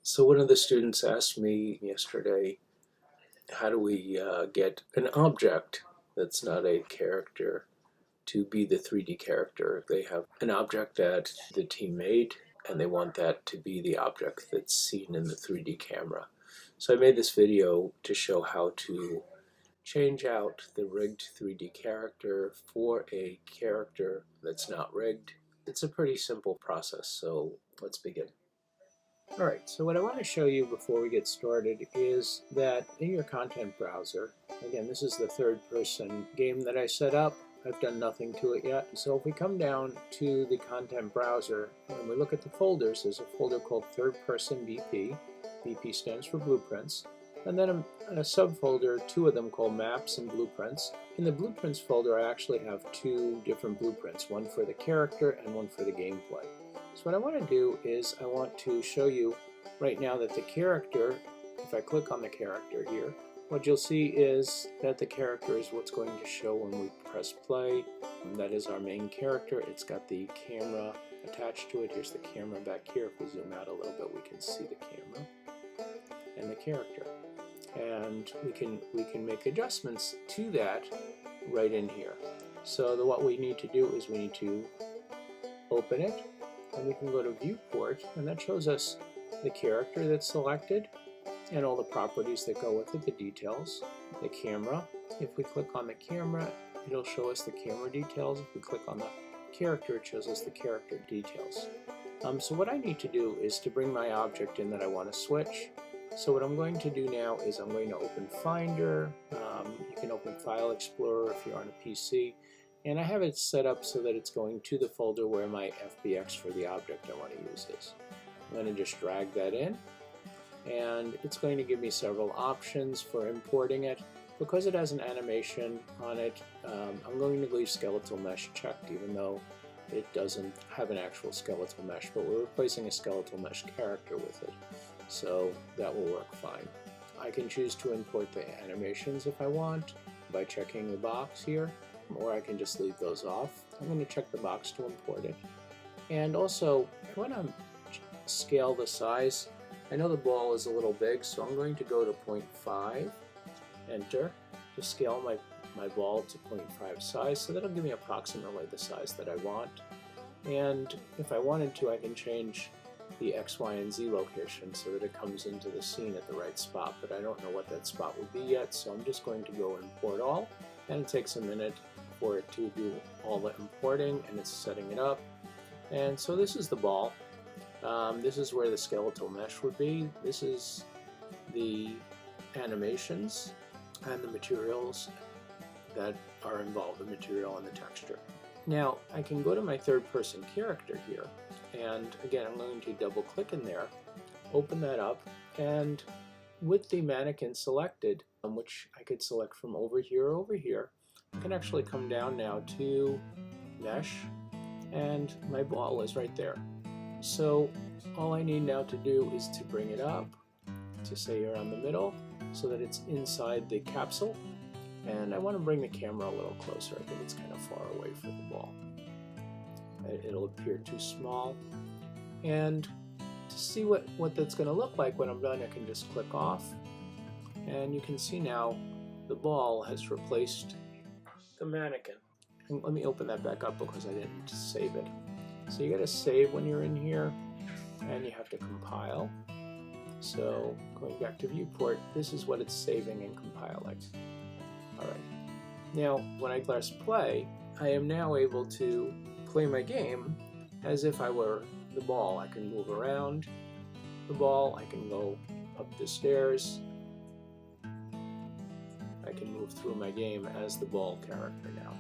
So one of the students asked me yesterday, how do we get an object that's not a character to be the 3D character? They have an object that the team made, and they want that to be the object that's seen in the 3D camera. So I made this video to show how to change out the rigged 3D character for a character that's not rigged. It's a pretty simple process, so let's begin. Alright, so what I want to show you before we get started is that in your content browser, again, this is the third person game that I set up. I've done nothing to it yet. So if we come down to the content browser and we look at the folders, there's a folder called third person BP. BP stands for blueprints. And then a subfolder, two of them called maps and blueprints. In the blueprints folder, I actually have two different blueprints, one for the character and one for the gameplay. So what I want to do is I want to show you right now that the character, if I click on the character here, what you'll see is that the character is what's going to show when we press play. And that is our main character. It's got the camera attached to it. Here's the camera back here. If we zoom out a little bit, we can see the camera and the character. And we can make adjustments to that right in here. So what we need to do is we need to open it. And we can go to viewport, and that shows us the character that's selected and all the properties that go with it, the details, the camera. If we click on the camera, it'll show us the camera details. If we click on the character, it shows us the character details. So what I need to do is to bring my object in that I want to switch. So what I'm going to do now is I'm going to open Finder. You can open File Explorer if you're on a PC. And I have it set up so that it's going to the folder where my FBX for the object I want to use is. I'm going to just drag that in, and it's going to give me several options for importing it. Because it has an animation on it, I'm going to leave skeletal mesh checked, even though it doesn't have an actual skeletal mesh, but we're replacing a skeletal mesh character with it, so that will work fine. I can choose to import the animations if I want by checking the box here, or I can just leave those off. I'm going to check the box to import it. And also, I want to scale the size. I know the ball is a little big, so I'm going to go to 0.5, enter, to scale my ball to 0.5 size, so that'll give me approximately the size that I want. And if I wanted to, I can change the X, Y, and Z location so that it comes into the scene at the right spot, but I don't know what that spot would be yet, so I'm just going to go import all, and it takes a minute for it to do all the importing, and it's setting it up. And so this is the ball. This is where the skeletal mesh would be. This is the animations and the materials that are involved, the material and the texture. Now I can go to my third person character here, and again I'm going to double click in there, open that up, and with the mannequin selected, which I could select from over here or over here, I can actually come down now to mesh, and my ball is right there. So all I need now to do is to bring it up to say around the middle so that it's inside the capsule, and I want to bring the camera a little closer. I think it's kind of far away for the ball. It'll appear too small, and to see what that's going to look like when I'm done, I can just click off, and you can see now the ball has replaced the mannequin. And let me open that back up because I didn't save it. So you got to save when you're in here, and you have to compile. So going back to viewport, this is what it's saving and compiling. Alright, now when I press play, I am now able to play my game as if I were the ball. I can move around the ball, I can go up the stairs, I can move through my game as the ball character now.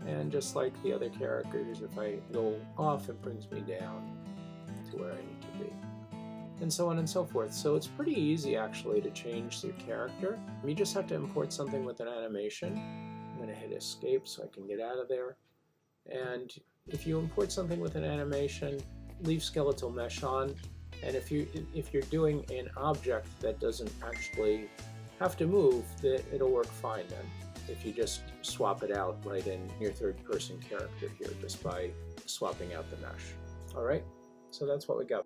And just like the other characters, if I go off, it brings me down to where I need to be. And so on and so forth. So it's pretty easy actually to change your character. You just have to import something with an animation. I'm going to hit escape so I can get out of there. And if you import something with an animation, leave skeletal mesh on. And if you're doing an object that doesn't actually have to move, it'll work fine then. If you just swap it out right in your third person character here just by swapping out the mesh. Alright, so that's what we got.